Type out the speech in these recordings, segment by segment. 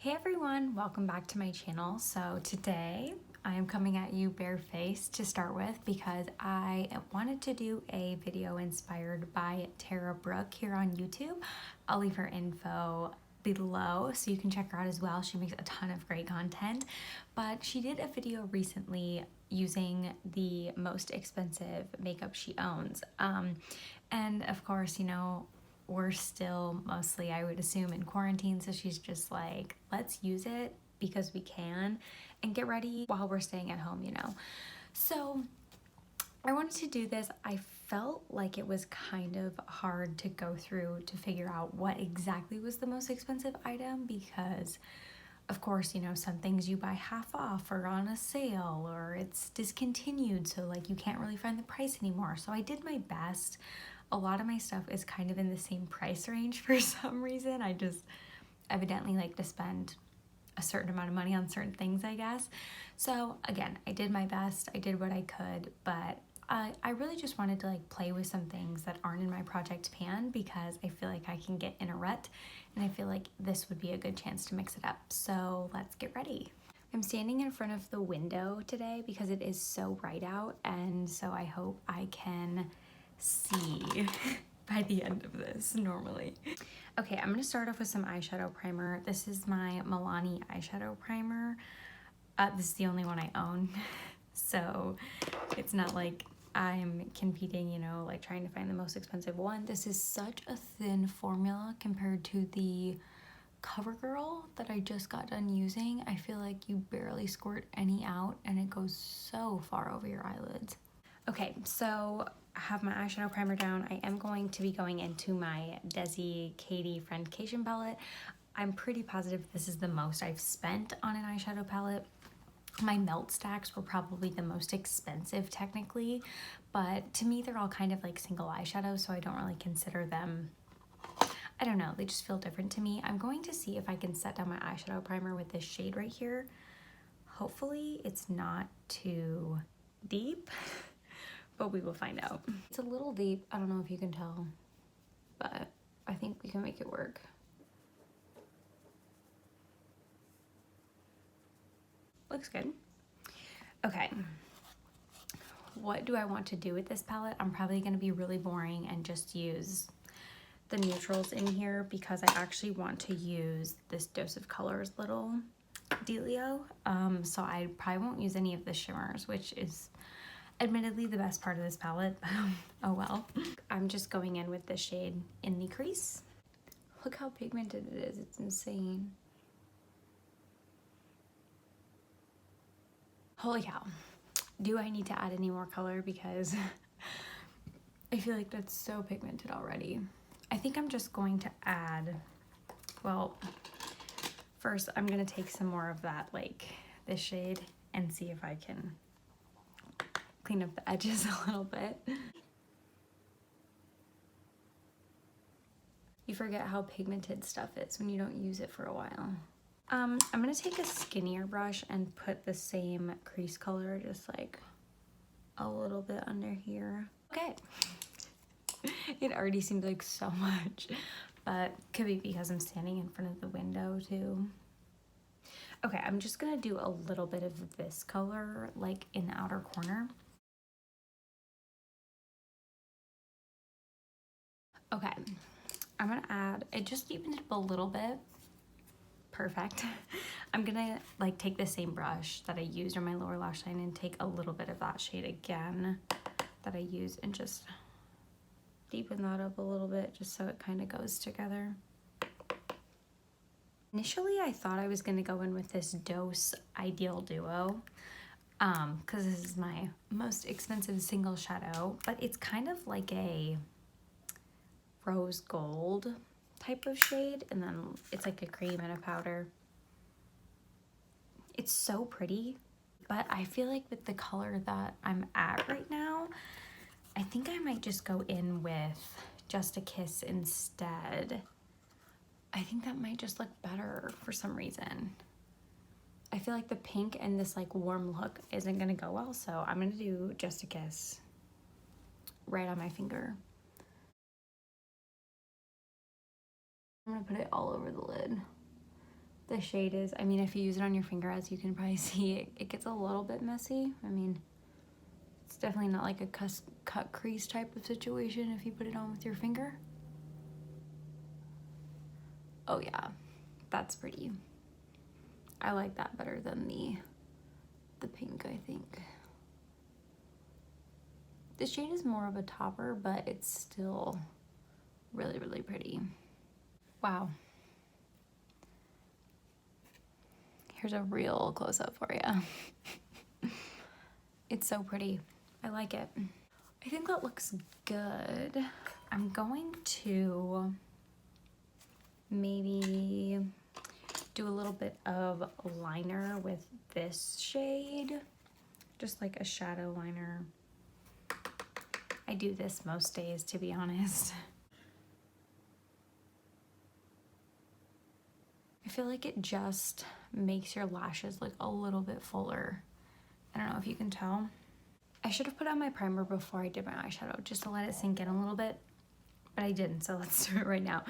Hey everyone, welcome back to my channel. So today I am coming at you barefaced to start with because I wanted to do a video inspired by Brooke here on YouTube. I'll leave her info below so you can check her out as well. She makes a ton of great content, but she did a video recently using the most expensive makeup she owns. And of course, you know, we're still mostly, I would assume, in quarantine, so she's just like, let's use it because we can and get ready while we're staying at home, you know. So I wanted to do this. I felt like it was kind of hard to go through to figure out what exactly was the most expensive item because of course, you know, some things you buy half off or on a sale or it's discontinued, so like you can't really find the price anymore. So I did my best. A lot of my stuff is kind of in the same price range for some reason. I just evidently like to spend a certain amount of money on certain things, I guess. So again, I did my best. I did what I could, but I really just wanted to like play with some things that aren't in my project pan because I feel like I can get in a rut and I feel like this would be a good chance to mix it up. So let's get ready. I'm standing in front of the window today because it is so bright out, and so I hope I can see by the end of this normally. Okay, I'm gonna start off with some eyeshadow primer. This is my Milani eyeshadow primer. This is the only one I own, so it's not like I'm competing, you know, like trying to find the most expensive one. This is such a thin formula compared to the CoverGirl that I just got done using. I feel like you barely squirt any out and it goes so far over your eyelids. Okay, so I have my eyeshadow primer down. I am going to be going into my Desi Katie Friendcation palette. I'm pretty positive this is the most I've spent on an eyeshadow palette. My melt stacks were probably the most expensive technically, but to me they're all kind of like single eyeshadows, so I don't really consider them, I don't know, they just feel different to me. I'm going to see if I can set down my eyeshadow primer with this shade right here. Hopefully it's not too deep, but we will find out. It's a little deep, I don't know if you can tell, but I think we can make it work. Looks good. Okay, what do I want to do with this palette? I'm probably going to be really boring and just use the neutrals in here because I actually want to use this Dose of Colors little dealio. So I probably won't use any of the shimmers, which is admittedly the best part of this palette. Oh well. I'm just going in with this shade in the crease. Look how pigmented it is, it's insane. Holy cow. Do I need to add any more color because I feel like that's so pigmented already. I think I'm just going to add, well, first I'm gonna take some more of that, like this shade, and see if I can clean up the edges a little bit. You forget how pigmented stuff is when you don't use it for a while. I'm gonna take a skinnier brush and put the same crease color just like a little bit under here. Okay. It already seems like so much, but could be because I'm standing in front of the window too. Okay, I'm just gonna do a little bit of this color like in the outer corner. Okay, I'm gonna add, it just deepened it up a little bit. Perfect. I'm gonna like take the same brush that I used on my lower lash line and take a little bit of that shade again that I used and just deepen that up a little bit just so it kind of goes together. Initially, I thought I was gonna go in with this Dose Ideal Duo because this is my most expensive single shadow, but it's kind of like a rose gold type of shade, and then it's like a cream and a powder. It's so pretty, but I feel like with the color that I'm at right now, I think I might just go in with Just a Kiss instead. I think that might just look better for some reason. I feel like the pink and this like warm look isn't gonna go well, so I'm gonna do Just a Kiss right on my finger. I'm gonna put it all over the lid. the shade is. I mean, if you use it on your finger, as you can probably see, it gets a little bit messy. I mean, it's definitely not like a cut crease type of situation if you put it on with your finger. Oh yeah, that's pretty. I like that better than the pink, I think. The shade is more of a topper, but it's still really, really pretty. Wow. Here's a real close-up for you. It's so pretty. I like it. I think that looks good. I'm going to maybe do a little bit of liner with this shade, just like a shadow liner. I do this most days, to be honest. I feel like it just makes your lashes look a little bit fuller. I don't know if you can tell. I should have put on my primer before I did my eyeshadow, just to let it sink in a little bit, but I didn't, so let's do it right now.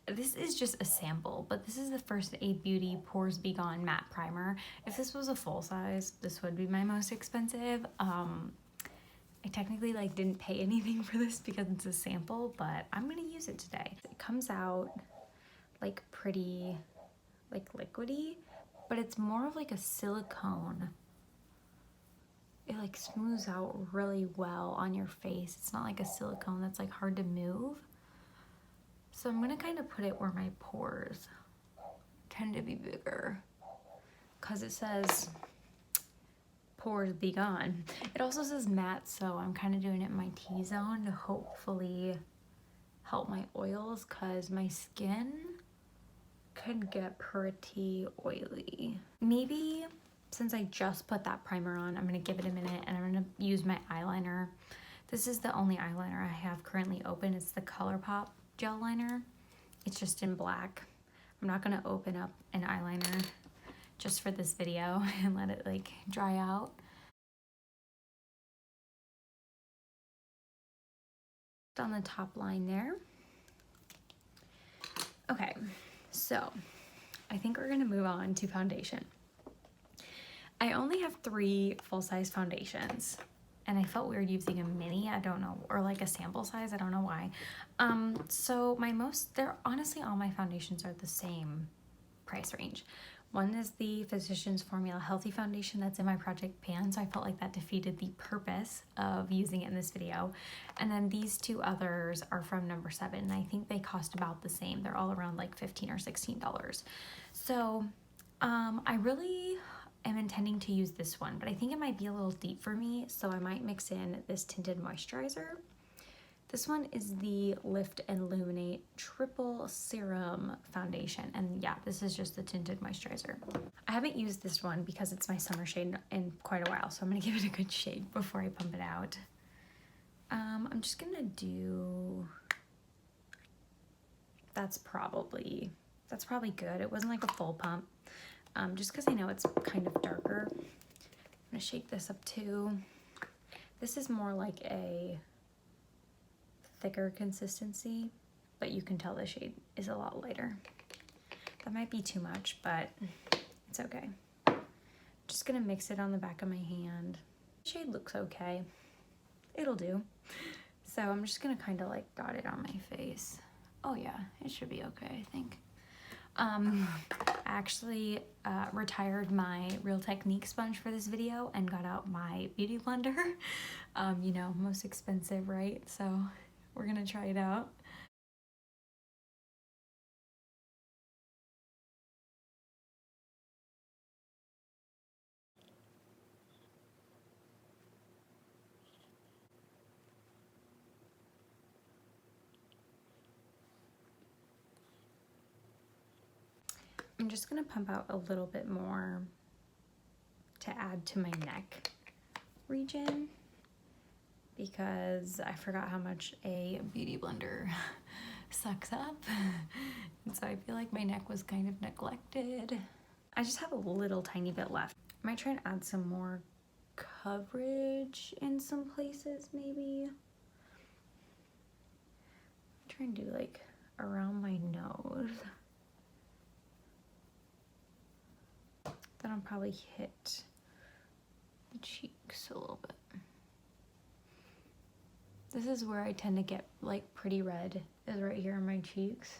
This is just a sample, but this is the First Aid Beauty Pores Be Gone Matte Primer. If this was a full size, this would be my most expensive. I technically like didn't pay anything for this because it's a sample, but I'm gonna use it today. It comes out like pretty, like liquidy, but it's more of like a silicone. It like smooths out really well on your face. It's not like a silicone that's like hard to move. So I'm gonna kind of put it where my pores tend to be bigger, because it says pores be gone. It also says matte, so I'm kind of doing it in my T-zone to hopefully help my oils, because my skin can get pretty oily. Maybe since I just put that primer on, I'm gonna give it a minute and I'm gonna use my eyeliner. This is the only eyeliner I have currently open. It's the ColourPop gel liner. It's just in black. I'm not gonna open up an eyeliner just for this video and let it like dry out. On the top line there. Okay, so I think we're gonna move on to foundation. I only have 3 full-size foundations, and I felt weird using a mini, I don't know, or like a sample size, I don't know why. So honestly, all my foundations are the same price range. One is the Physicians Formula Healthy Foundation that's in my Project Pan, so I felt like that defeated the purpose of using it in this video. And then these 2 others are from Number 7, and I think they cost about the same. They're all around like $15 or $16. So I really am intending to use this one, but I think it might be a little deep for me, so I might mix in this tinted moisturizer. This one is the Lift and Illuminate Triple Serum Foundation, and yeah, this is just the tinted moisturizer. I haven't used this one because it's my summer shade in quite a while, so I'm gonna give it a good shake before I pump it out. I'm just gonna do, that's probably good. It wasn't like a full pump, just because I know it's kind of darker. I'm gonna shake this up too. This is more like a thicker consistency, but you can tell the shade is a lot lighter. That might be too much, but it's okay. Just gonna mix it on the back of my hand. The shade looks okay. It'll do. So I'm just gonna kind of like dot it on my face. Oh yeah, it should be okay, I think. I actually retired my Real Technique sponge for this video and got out my beauty blender. You know, most expensive, right? So we're gonna try it out. I'm just gonna pump out a little bit more to add to my neck region, because I forgot how much a beauty blender sucks up. And so I feel like my neck was kind of neglected. I just have a little tiny bit left. I might try and add some more coverage in some places, maybe. Try and do like around my nose. Then I'll probably hit the cheeks a little bit. This is where I tend to get like pretty red, is right here on my cheeks.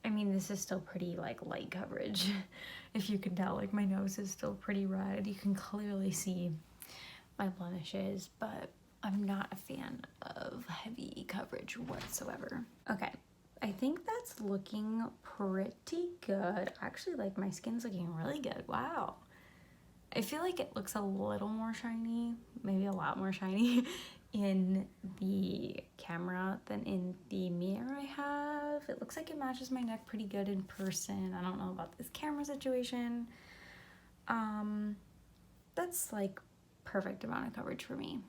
I mean, this is still pretty like light coverage. If you can tell, like my nose is still pretty red. You can clearly see my blemishes, but I'm not a fan of heavy coverage whatsoever. Okay, I think that's looking pretty good. Actually, like my skin's looking really good. Wow. I feel like it looks a little more shiny, maybe a lot more shiny in the camera than in the mirror I have. It looks like it matches my neck pretty good in person. I don't know about this camera situation. That's like perfect amount of coverage for me.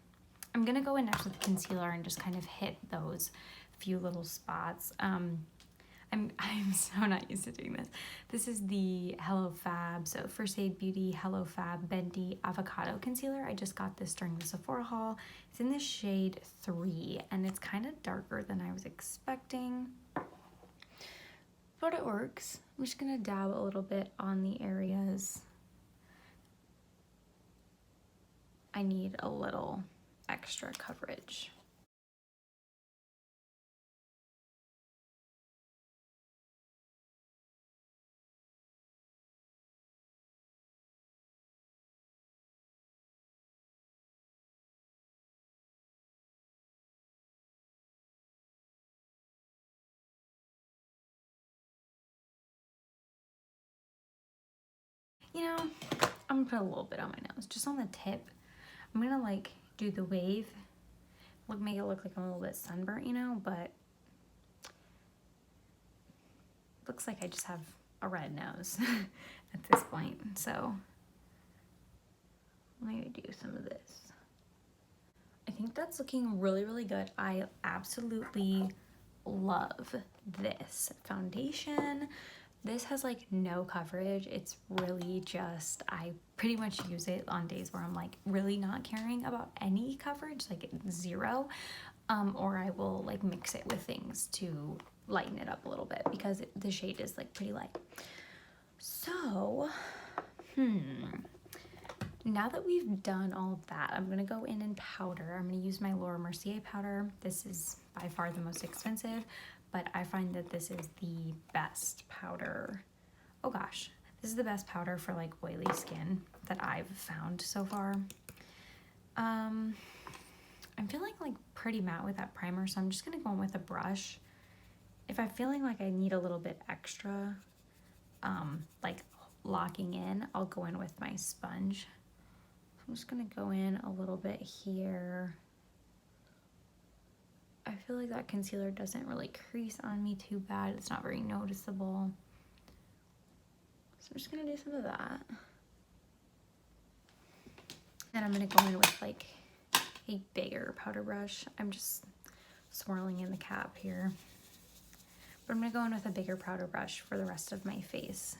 I'm gonna go in next with concealer and just kind of hit those few little spots. I'm so not used to doing this. This is the Hello Fab, so First Aid Beauty Hello Fab Bendy Avocado Concealer. I just got this during the Sephora haul. It's in the shade 3, and it's kind of darker than I was expecting, but it works. I'm just gonna dab a little bit on the areas I need a little extra coverage. You know, I'm gonna put a little bit on my nose, just on the tip. I'm gonna like do the wave, make it look like I'm a little bit sunburnt, you know, but looks like I just have a red nose at this point. So let me do some of this. I think that's looking really, really good. I absolutely love this foundation. This has like no coverage. It's really just, I pretty much use it on days where I'm like really not caring about any coverage, like 0, or I will like mix it with things to lighten it up a little bit because the shade is like pretty light. So, now that we've done all of that, I'm gonna go in and powder. I'm gonna use my Laura Mercier powder. This is by far the most expensive, but I find that this is the best powder. Oh gosh, this is the best powder for like oily skin that I've found so far. I'm feeling like pretty matte with that primer, so I'm just gonna go in with a brush. If I'm feeling like I need a little bit extra, like locking in, I'll go in with my sponge. So I'm just gonna go in a little bit here. I feel like that concealer doesn't really crease on me too bad. It's not very noticeable. So I'm just gonna do some of that. Then I'm gonna go in with like a bigger powder brush. I'm just swirling in the cap here. But I'm gonna go in with a bigger powder brush for the rest of my face,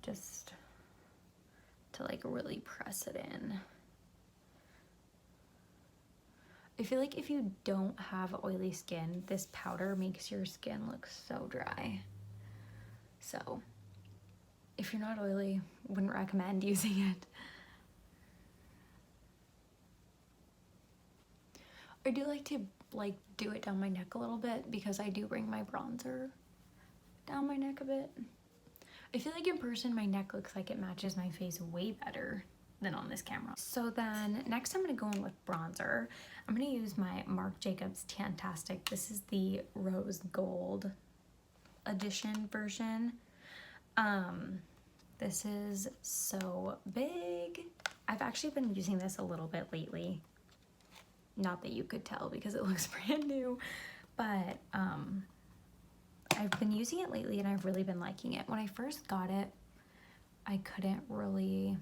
just to like really press it in. I feel like if you don't have oily skin, this powder makes your skin look so dry. So if you're not oily, wouldn't recommend using it. I do like to like do it down my neck a little bit because I do bring my bronzer down my neck a bit. I feel like in person my neck looks like it matches my face way better than on this camera. So then next I'm gonna go in with bronzer. I'm gonna use my Marc Jacobs Tantastic. This is the rose gold edition version. This is so big. I've actually been using this a little bit lately. Not that you could tell because it looks brand new, but I've been using it lately and I've really been liking it. When I first got it, I couldn't really,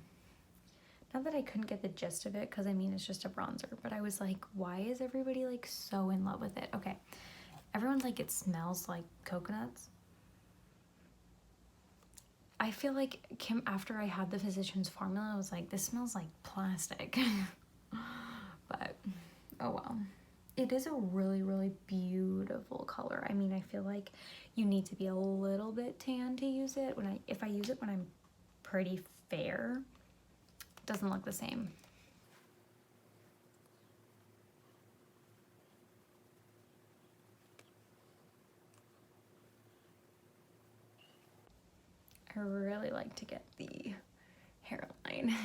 not that I couldn't get the gist of it, because I mean it's just a bronzer, but I was like, why is everybody like so in love with it? Okay, everyone's like, it smells like coconuts. I feel like after I had the Physicians Formula, I was like, this smells like plastic. But oh well. It is a really, really beautiful color. I mean, I feel like you need to be a little bit tan to use it. If I use it when I'm pretty fair, it doesn't look the same. I really like to get the hairline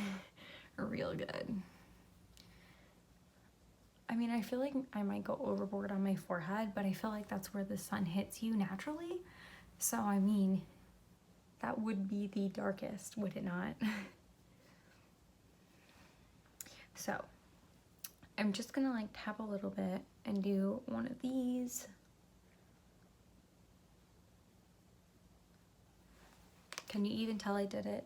real good. I mean, I feel like I might go overboard on my forehead, but I feel like that's where the sun hits you naturally. So, I mean, that would be the darkest, would it not? So, I'm just gonna like tap a little bit and do one of these. Can you even tell I did it?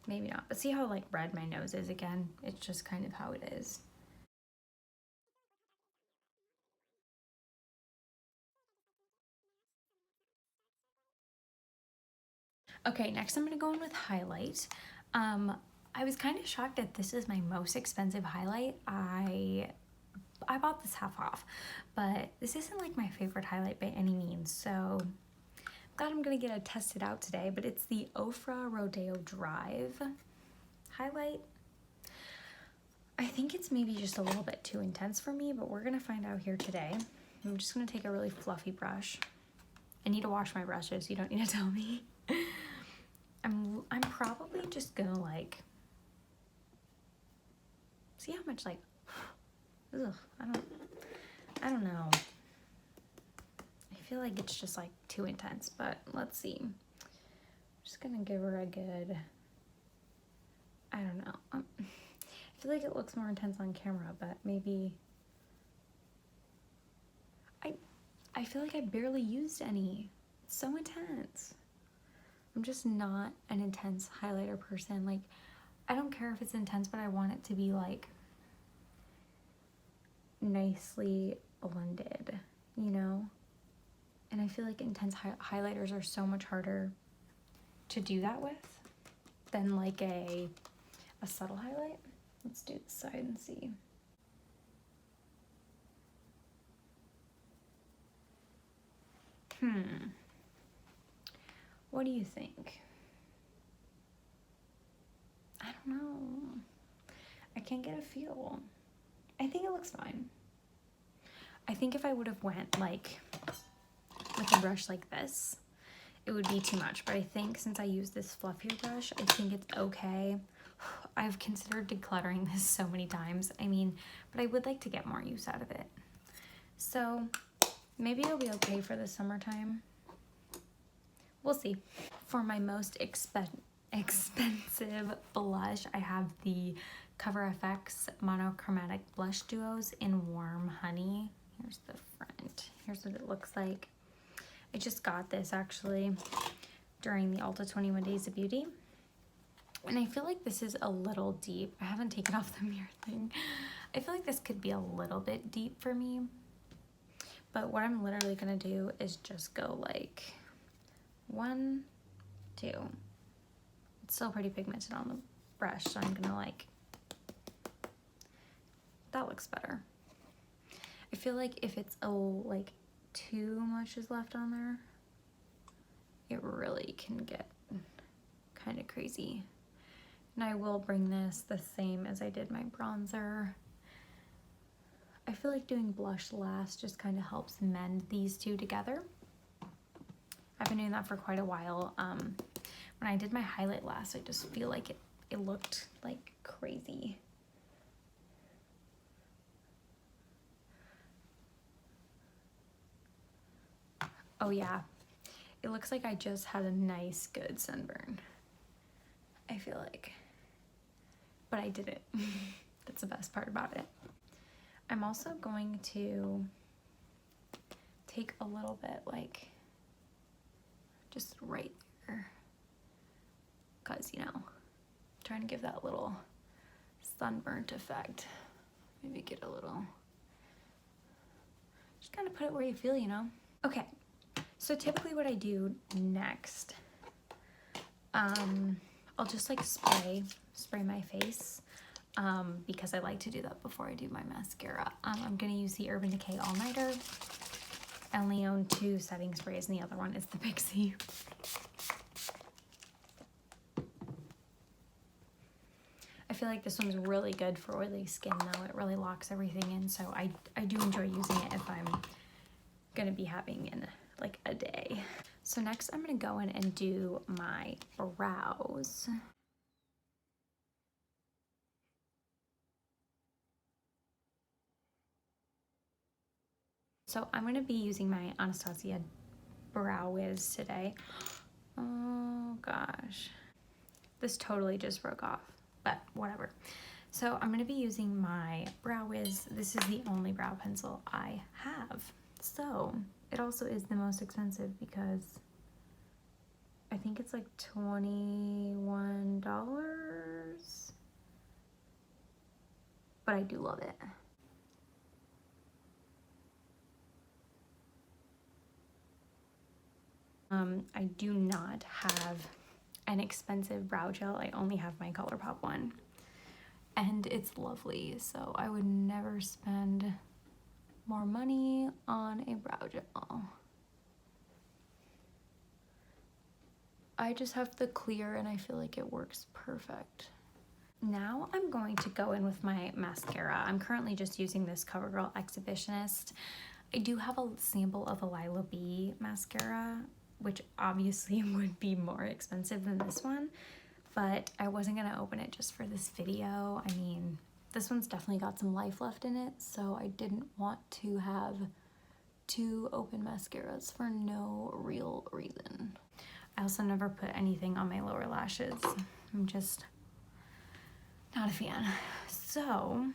Maybe not, but see how like red my nose is again? It's just kind of how it is. Okay, next I'm gonna go in with highlight. I was kind of shocked that this is my most expensive highlight. I bought this half off, but this isn't like my favorite highlight by any means, so I'm glad I'm gonna get it tested out today, but it's the Ofra Rodeo Drive highlight. I think it's maybe just a little bit too intense for me, but we're gonna find out here today. I'm just gonna take a really fluffy brush. I need to wash my brushes, you don't need to tell me. I'm probably just gonna like, see how much like, ugh, I don't know. I feel like it's just like too intense, but let's see. I'm just gonna give her a good, I don't know. I feel like it looks more intense on camera, but maybe, I feel like I barely used any. It's so intense. I'm just not an intense highlighter person. Like, I don't care if it's intense, but I want it to be like nicely blended, you know? And I feel like intense highlighters are so much harder to do that with than like a subtle highlight. Let's do this side and see. What do you think? I don't know. I can't get a feel. I think it looks fine. I think if I would have went like with a brush like this, it would be too much. But I think since I use this fluffier brush, I think it's okay. I've considered decluttering this so many times. I mean, but I would like to get more use out of it. So maybe it'll be okay for the summertime. We'll see. For my most expensive blush, I have the Cover FX Monochromatic Blush Duos in Warm Honey. Here's the front. Here's what it looks like. I just got this actually during the Ulta 21 Days of Beauty. And I feel like this is a little deep. I haven't taken off the mirror thing. I feel like this could be a little bit deep for me. But what I'm literally gonna do is just go like 1, 2. It's still pretty pigmented on the brush, so I'm gonna like, that looks better. I feel like if it's like too much is left on there, it really can get kind of crazy. And I will bring this the same as I did my bronzer. I feel like doing blush last just kind of helps mend these two together. I've been doing that for quite a while. When I did my highlight last, I just feel like it looked like crazy. Oh yeah, it looks like I just had a nice good sunburn, I feel like, but I didn't. That's the best part about it. I'm also going to take a little bit like just right there, because you know, I'm trying to give that little sunburnt effect. Maybe get a little, just kind of put it where you feel, you know. Okay, so typically what I do next, I'll just like spray my face, because I like to do that before I do my mascara. I'm gonna use the Urban Decay All Nighter. I only own 2 setting sprays and the other one is the Pixie. feel like this one's really good for oily skin though. It really locks everything in, so I do enjoy using it if I'm gonna be having in like a day. So next I'm gonna go in and do my brows. So I'm gonna be using my Anastasia Brow Wiz today. Oh gosh. This totally just broke off, but whatever. So I'm gonna be using my Brow Wiz. This is the only brow pencil I have. So it also is the most expensive because I think it's like $21, but I do love it. I do not have an expensive brow gel. I only have my ColourPop one, and it's lovely, so I would never spend more money on a brow gel. I just have the clear and I feel like it works perfect. Now I'm going to go in with my mascara. I'm currently just using this CoverGirl Exhibitionist. I do have a sample of a Lila B mascara, which obviously would be more expensive than this one, but I wasn't gonna open it just for this video. I mean, this one's definitely got some life left in it, so I didn't want to have two open mascaras for no real reason. I also never put anything on my lower lashes. I'm just not a fan. So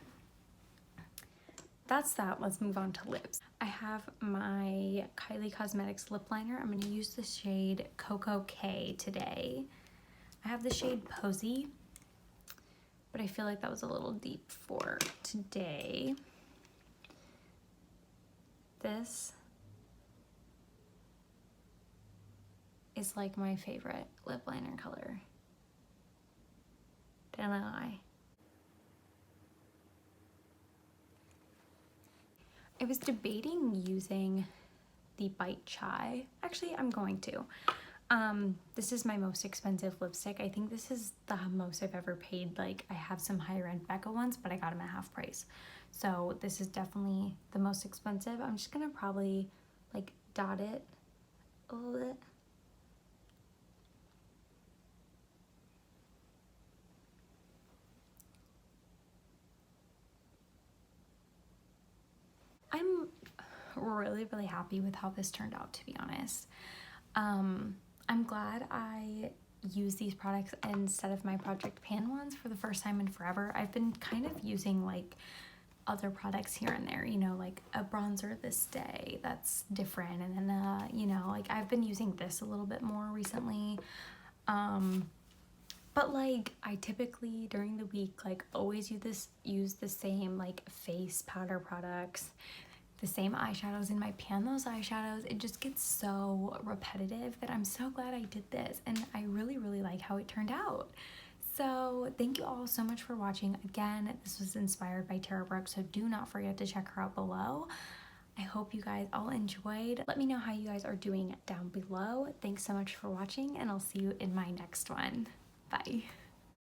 that's that. Let's move on to lips. I have my Kylie Cosmetics lip liner. I'm gonna use the shade Cocoa K today. I have the shade Posy, but I feel like that was a little deep for today. This is like my favorite lip liner color. Don't lie. I was debating using the Bite Chai. Actually, I'm going to. This is my most expensive lipstick. I think this is the most I've ever paid. Like, I have some higher end Becca ones, but I got them at half price. So this is definitely the most expensive. I'm just gonna probably like dot it a little bit. I'm really happy with how this turned out, to be honest. I'm glad I use these products instead of my Project Pan ones for the first time in forever. I've been kind of using like other products here and there, you know, like a bronzer this day that's different, and then you know, like I've been using this a little bit more recently. But like I typically during the week like always use the same like face powder products, the same eyeshadows in my pan. Those eyeshadows, it just gets so repetitive that I'm so glad I did this, and I really like how it turned out. So thank you all so much for watching. Again, this was inspired by Tara Brooke, so do not forget to check her out below. I hope you guys all enjoyed. Let me know how you guys are doing down below. Thanks so much for watching, and I'll see you in my next one. Bye.